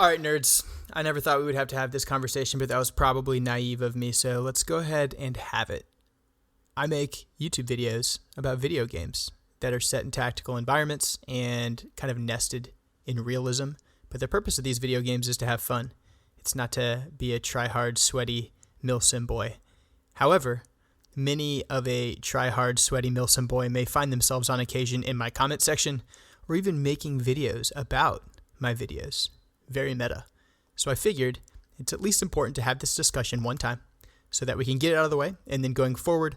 All right, nerds. I never thought we would have to have this conversation, but that was probably naive of me, so let's go ahead and have it. I make YouTube videos about video games that are set in tactical environments and kind of nested in realism, but the purpose of these video games is to have fun. It's not to be a try-hard, sweaty MILSIM boy. However, many of a try-hard, sweaty MILSIM boy may find themselves on occasion in my comment section or even making videos about my videos. Very meta. So I figured it's at least important to have this discussion one time so that we can get it out of the way, and then going forward,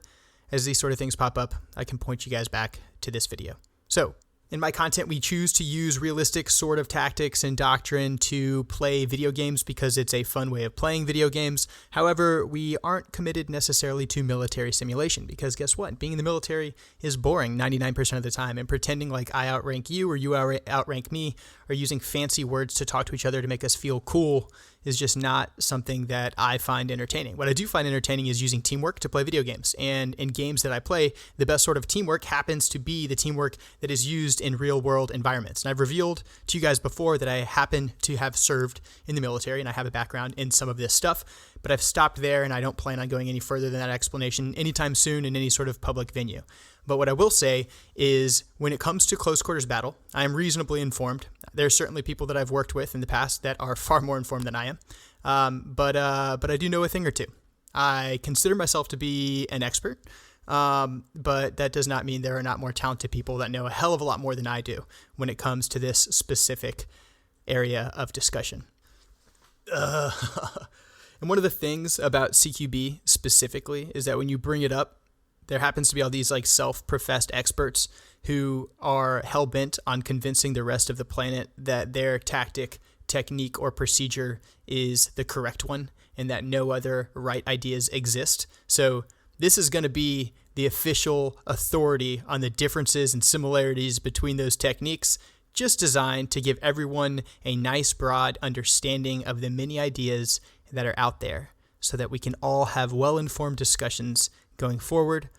as these sort of things pop up, I can point you guys back to this video. So, in my content, we choose to use realistic sort of tactics and doctrine to play video games because it's a fun way of playing video games. However, we aren't committed necessarily to military simulation because guess what? Being in the military is boring 99% of the time, and pretending like I outrank you or you outrank me or using fancy words to talk to each other to make us feel cool is just not something that I find entertaining. What I do find entertaining is using teamwork to play video games. And in games that I play, the best sort of teamwork happens to be the teamwork that is used in real world environments. And I've revealed to you guys before that I happen to have served in the military and I have a background in some of this stuff, but I've stopped there and I don't plan on going any further than that explanation anytime soon in any sort of public venue. But what I will say is when it comes to close quarters battle, I am reasonably informed. There's certainly people that I've worked with in the past that are far more informed than I am. But I do know a thing or two. I consider myself to be an expert, but that does not mean there are not more talented people that know a hell of a lot more than I do when it comes to this specific area of discussion. And one of the things about CQB specifically is that when you bring it up, there happens to be all these like self-professed experts who are hell-bent on convincing the rest of the planet that their tactic, technique, or procedure is the correct one and that no other right ideas exist. So this is going to be the official authority on the differences and similarities between those techniques, just designed to give everyone a nice broad understanding of the many ideas that are out there so that we can all have well-informed discussions going forward.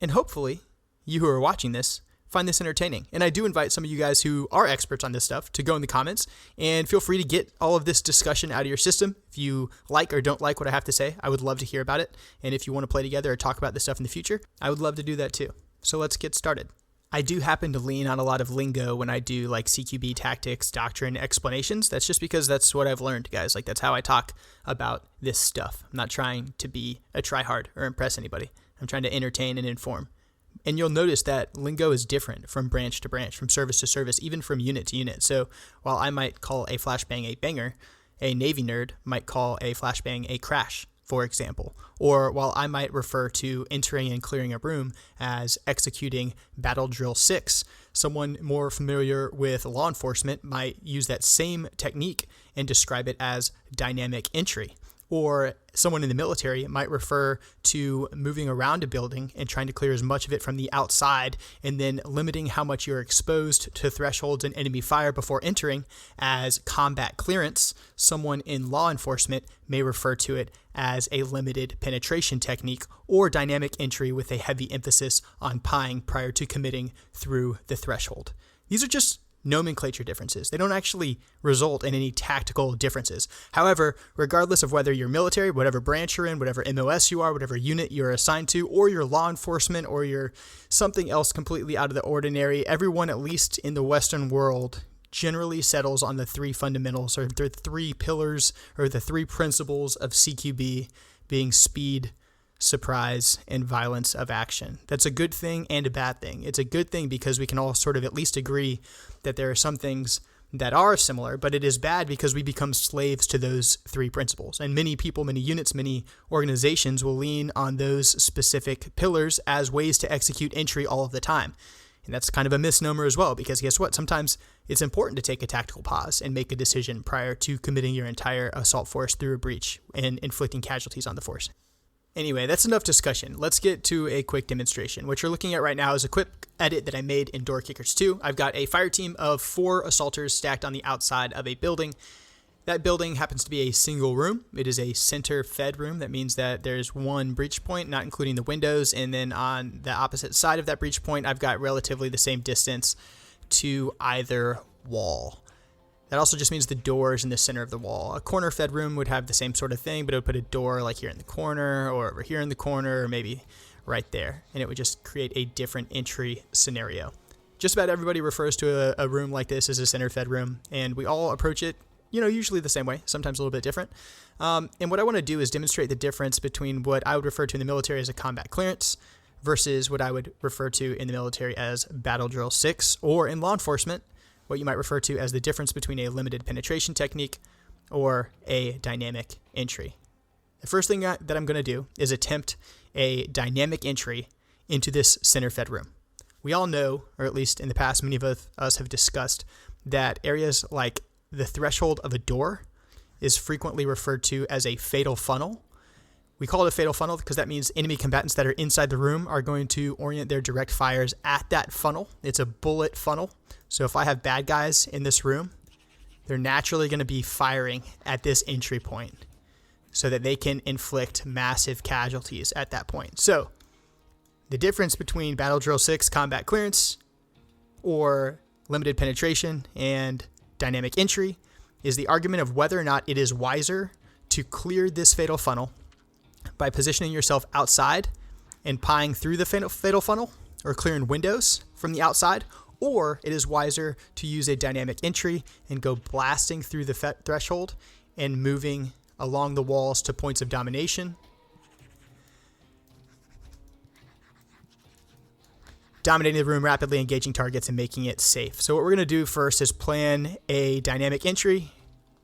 And hopefully, you who are watching this find this entertaining. And I do invite some of you guys who are experts on this stuff to go in the comments and feel free to get all of this discussion out of your system. If you like or don't like what I have to say, I would love to hear about it. And if you want to play together or talk about this stuff in the future, I would love to do that too. So let's get started. I do happen to lean on a lot of lingo when I do like CQB tactics, doctrine, explanations. That's just because that's what I've learned, guys. Like that's how I talk about this stuff. I'm not trying to be a tryhard or impress anybody. I'm trying to entertain and inform. And you'll notice that lingo is different from branch to branch, from service to service, even from unit to unit. So while I might call a flashbang a banger, a Navy nerd might call a flashbang a crash, for example. Or while I might refer to entering and clearing a room as executing Battle Drill 6, someone more familiar with law enforcement might use that same technique and describe it as dynamic entry. Or someone in the military might refer to moving around a building and trying to clear as much of it from the outside and then limiting how much you're exposed to thresholds and enemy fire before entering as combat clearance. Someone in law enforcement may refer to it as a limited penetration technique or dynamic entry with a heavy emphasis on pieing prior to committing through the threshold. These are just nomenclature differences. They don't actually result in any tactical differences. However, regardless of whether you're military, whatever branch you're in, whatever MOS you are, whatever unit you're assigned to, or you're law enforcement, or you're something else completely out of the ordinary, everyone, at least in the Western world, generally settles on the three fundamentals or the three pillars or the three principles of CQB being speed, surprise, and violence of action. That's a good thing and a bad thing. It's a good thing because we can all sort of at least agree that there are some things that are similar, but it is bad because we become slaves to those three principles. And many people, many units, many organizations will lean on those specific pillars as ways to execute entry all of the time. And that's kind of a misnomer as well, because guess what? Sometimes it's important to take a tactical pause and make a decision prior to committing your entire assault force through a breach and inflicting casualties on the force. Anyway, that's enough discussion. Let's get to a quick demonstration. What you're looking at right now is a quick edit that I made in Door Kickers 2. I've got a fire team of 4 assaulters stacked on the outside of a building. That building happens to be a single room. It is a center fed room. That means that there's one breach point, not including the windows. And then on the opposite side of that breach point, I've got relatively the same distance to either wall. That also just means the door is in the center of the wall. A corner fed room would have the same sort of thing, but it would put a door like here in the corner or over here in the corner or maybe right there. And it would just create a different entry scenario. Just about everybody refers to a room like this as a center fed room, and we all approach it, usually the same way, sometimes a little bit different. And what I want to do is demonstrate the difference between what I would refer to in the military as a combat clearance versus what I would refer to in the military as Battle Drill 6, or in law enforcement, what you might refer to as the difference between a limited penetration technique or a dynamic entry. The first thing that I'm going to do is attempt a dynamic entry into this center fed room. We all know, or at least in the past, many of us have discussed that areas like the threshold of a door is frequently referred to as a fatal funnel. We call it a fatal funnel because that means enemy combatants that are inside the room are going to orient their direct fires at that funnel. It's a bullet funnel. So if I have bad guys in this room, they're naturally going to be firing at this entry point so that they can inflict massive casualties at that point. So the difference between Battle Drill 6 combat clearance or limited penetration and dynamic entry is the argument of whether or not it is wiser to clear this fatal funnel by positioning yourself outside and pieing through the fatal funnel or clearing windows from the outside, or it is wiser to use a dynamic entry and go blasting through the threshold and moving along the walls to points of domination, dominating the room rapidly, engaging targets, and making it safe. So what we're going to do first is plan a dynamic entry,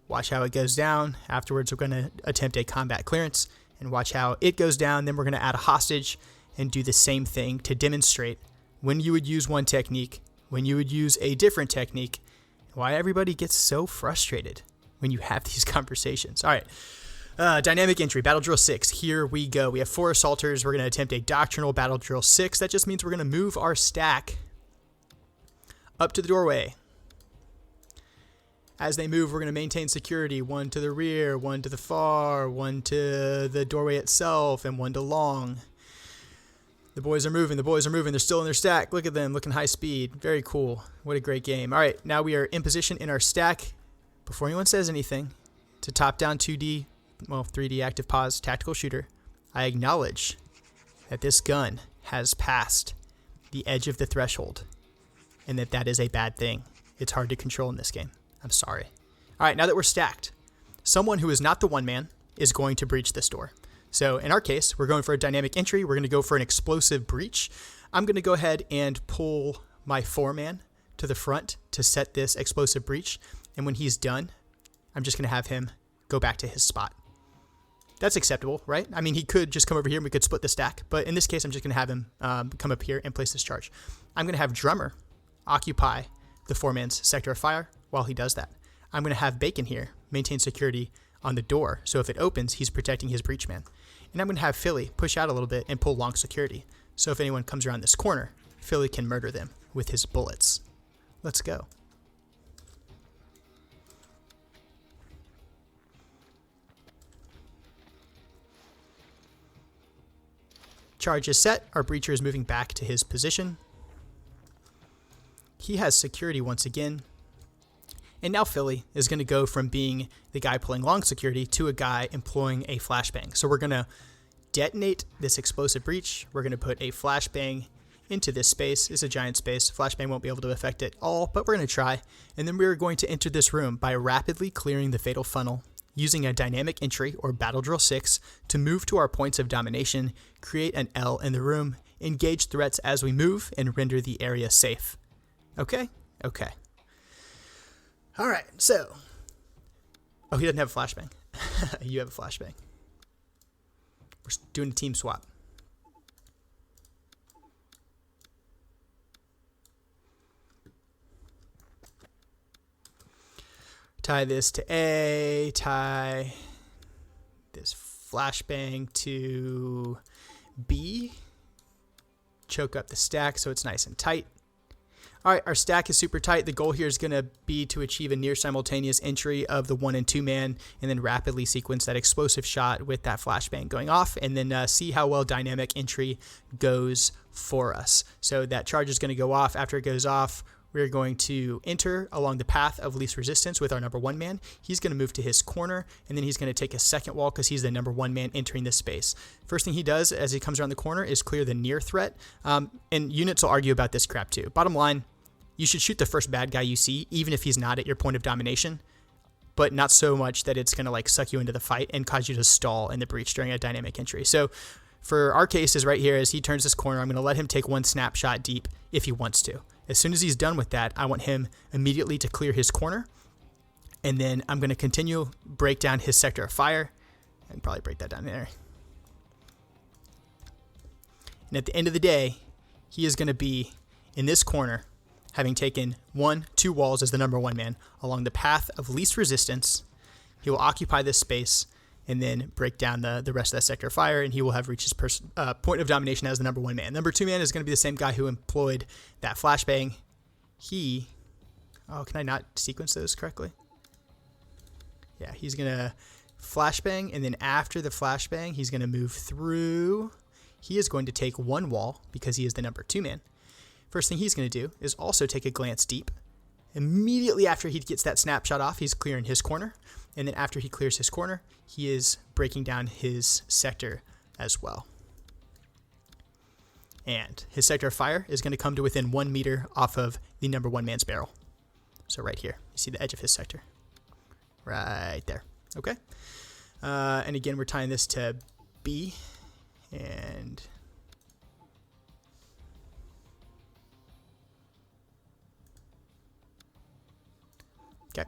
watch how it goes down. Afterwards, we're going to attempt a combat clearance and watch how it goes down. Then we're going to add a hostage and do the same thing to demonstrate when you would use one technique, when you would use a different technique, why everybody gets so frustrated when you have these conversations. All right. Dynamic entry, Battle Drill 6. Here we go. We have 4 assaulters. We're going to attempt a doctrinal Battle Drill 6. That just means we're going to move our stack up to the doorway. As they move, we're going to maintain security. 1 to the rear, 1 to the far, 1 to the doorway itself, and 1 to long. The boys are moving. The boys are moving. They're still in their stack. Look at them, looking high speed. Very cool. What a great game. All right, now we are in position in our stack. Before anyone says anything, it's a top-down 2D, 3D active pause tactical shooter. I acknowledge that this gun has passed the edge of the threshold and that is a bad thing. It's hard to control in this game. I'm sorry. All right, now that we're stacked, someone who is not the one man is going to breach this door. So in our case, we're going for a dynamic entry. We're going to go for an explosive breach. I'm going to go ahead and pull my 4-man to the front to set this explosive breach. And when he's done, I'm just going to have him go back to his spot. That's acceptable, right? I mean, he could just come over here and we could split the stack. But in this case, I'm just going to have him come up here and place this charge. I'm going to have Drummer occupy the 4-man's sector of fire while he does that. I'm going to have Bacon here maintain security on the door. So if it opens, he's protecting his breach man. And I'm going to have Philly push out a little bit and pull long security. So if anyone comes around this corner, Philly can murder them with his bullets. Let's go. Charge is set. Our breacher is moving back to his position. He has security once again. And now Philly is going to go from being the guy pulling long security to a guy employing a flashbang. So we're going to detonate this explosive breach. We're going to put a flashbang into this space. It's a giant space. Flashbang won't be able to affect it all, but we're going to try. And then we're going to enter this room by rapidly clearing the fatal funnel, using a dynamic entry or Battle Drill 6 to move to our points of domination, create an L in the room, engage threats as we move, and render the area safe. Okay? Okay. All right, so. Oh, he doesn't have a flashbang. You have a flashbang. We're doing a team swap. Tie this to A, tie this flashbang to B, choke up the stack so it's nice and tight. All right, our stack is super tight. The goal here is going to be to achieve a near simultaneous entry of the 1 and 2 man and then rapidly sequence that explosive shot with that flashbang going off and then see how well dynamic entry goes for us. So that charge is going to go off. After it goes off, we're going to enter along the path of least resistance with our number 1 man. He's going to move to his corner, and then he's going to take a second wall because he's the number 1 man entering this space. First thing he does as he comes around the corner is clear the near threat, and units will argue about this crap too. Bottom line, you should shoot the first bad guy you see, even if he's not at your point of domination, but not so much that it's going to like suck you into the fight and cause you to stall in the breach during a dynamic entry. So for our cases right here, as he turns this corner, I'm going to let him take 1 snapshot deep if he wants to. As soon as he's done with that, I want him immediately to clear his corner, and then I'm going to continue break down his sector of fire, and probably break that down there. And at the end of the day, he is going to be in this corner, having taken 1, 2 walls as the number 1 man along the path of least resistance. He will occupy this space and then break down the rest of that sector of fire, and he will have reached his point of domination as the number 1 man. Number 2 man is going to be the same guy who employed that flashbang. Can I not sequence those correctly? Yeah, he's going to flashbang, and then after the flashbang, he's going to move through. He is going to take 1 wall because he is the number 2 man. First thing he's going to do is also take a glance deep. Immediately after he gets that snapshot off, he's clearing his corner. And then after he clears his corner, he is breaking down his sector as well. And his sector of fire is going to come to within 1 meter off of the number 1 man's barrel. So right here, you see the edge of his sector. Right there. Okay. And again, we're tying this to B. And okay.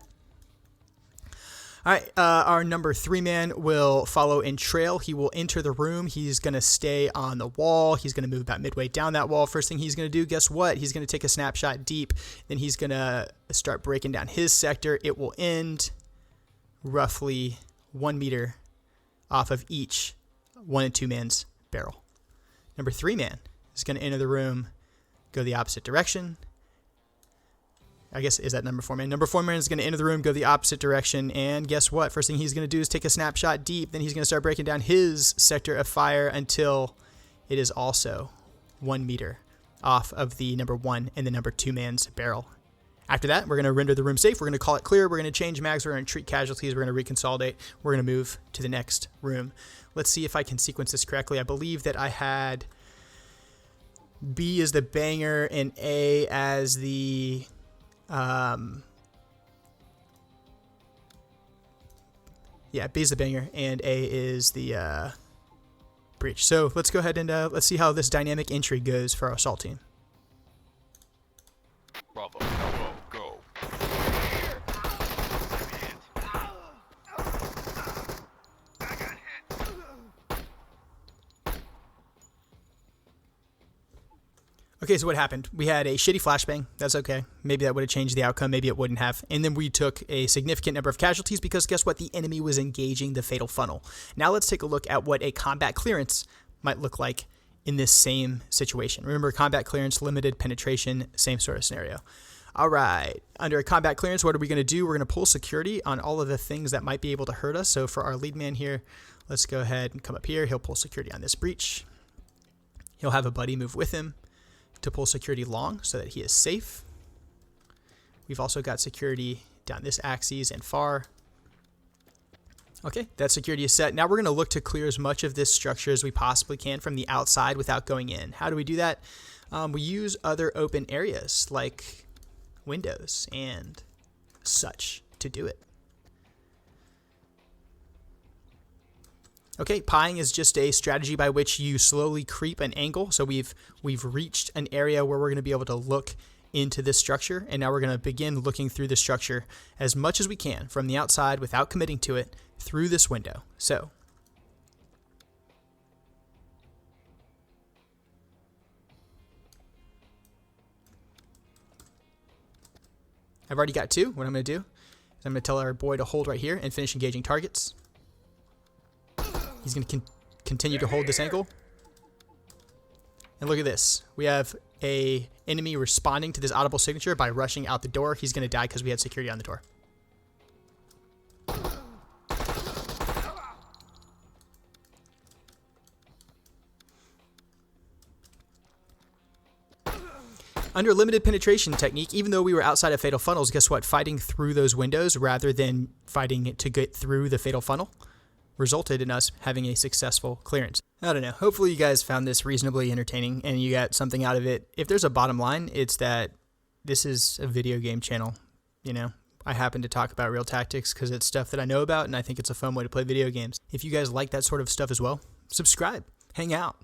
All right, our number 3 man will follow in trail. He will enter the room. He's going to stay on the wall. He's going to move about midway down that wall. First thing he's going to do, guess what? He's going to take a snapshot deep. Then he's going to start breaking down his sector. It will end roughly 1 meter off of each 1 and 2 man's barrel. Number 3 man is going to enter the room, go the opposite direction. I guess, is that number 4 man? Number 4 man is going to enter the room, go the opposite direction, and guess what? First thing he's going to do is take a snapshot deep. Then he's going to start breaking down his sector of fire until it is also 1 meter off of the number 1 and the number 2 man's barrel. After that, we're going to render the room safe. We're going to call it clear. We're going to change mags. We're going to treat casualties. We're going to reconsolidate. We're going to move to the next room. Let's see if I can sequence this correctly. I believe that I had B as the banger and A as the B is the banger and A is the breach. So let's go ahead and let's see how this dynamic entry goes for our assault team. Bravo, Bravo, go. Okay, so what happened? We had a shitty flashbang. That's okay. Maybe that would have changed the outcome. Maybe it wouldn't have. And then we took a significant number of casualties because guess what? The enemy was engaging the fatal funnel. Now let's take a look at what a combat clearance might look like in this same situation. Remember, combat clearance, limited penetration, same sort of scenario. All right. Under a combat clearance, what are we going to do? We're going to pull security on all of the things that might be able to hurt us. So for our lead man here, let's go ahead and come up here. He'll pull security on this breach. He'll have a buddy move with him to pull security long so that he is safe. We've also got security down this axis and far. Okay, that security is set. Now we're going to look to clear as much of this structure as we possibly can from the outside without going in. How do we do that? We use other open areas like windows and such to do it. Okay, pieing is just a strategy by which you slowly creep an angle. So we've reached an area where we're going to be able to look into this structure, and now we're going to begin looking through the structure as much as we can from the outside without committing to it through this window. So I've already got 2. What I'm going to do is I'm going to tell our boy to hold right here and finish engaging targets. He's going to continue to hold this angle. And look at this. We have a enemy responding to this audible signature by rushing out the door. He's going to die because we had security on the door. Under limited penetration technique, even though we were outside of fatal funnels, guess what? Fighting through those windows rather than fighting to get through the fatal funnel resulted in us having a successful clearance. I don't know. Hopefully you guys found this reasonably entertaining and you got something out of it. If there's a bottom line, it's that this is a video game channel. You know, I happen to talk about real tactics because it's stuff that I know about and I think it's a fun way to play video games. If you guys like that sort of stuff as well, subscribe, hang out.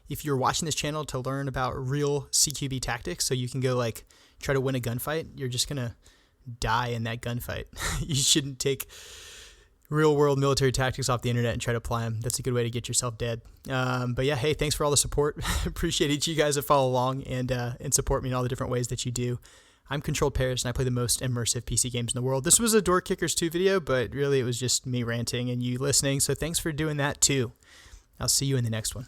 If you're watching this channel to learn about real CQB tactics so you can go like try to win a gunfight, you're just going to die in that gunfight. You shouldn't take real world military tactics off the internet and try to apply them. That's a good way to get yourself dead. But yeah, hey, thanks for all the support. Appreciate each of you guys that follow along and support me in all the different ways that you do. I'm Controlled Pairs and I play the most immersive PC games in the world. This was a Door Kickers 2 video, but really it was just me ranting and you listening. So thanks for doing that too. I'll see you in the next one.